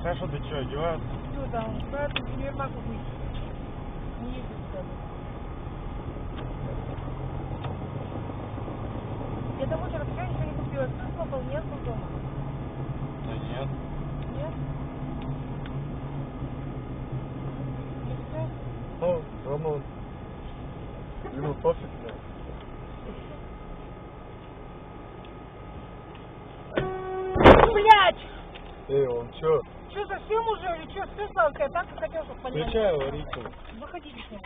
Саша, ты что, одеваешься? Что там? Как универмаг купить? Не ездит сюда. Я домой вчера пришла, ничего не купила. Кто слопал? Не был дома? Да нет. Нет? Не все? Ну, Роман. Ему пофиг, да. Блять! Эй, он чё? Что, совсем уже? Или что, стыдно? Я так и хотел, чтобы понять. Включай аварийку. Выходите с ним.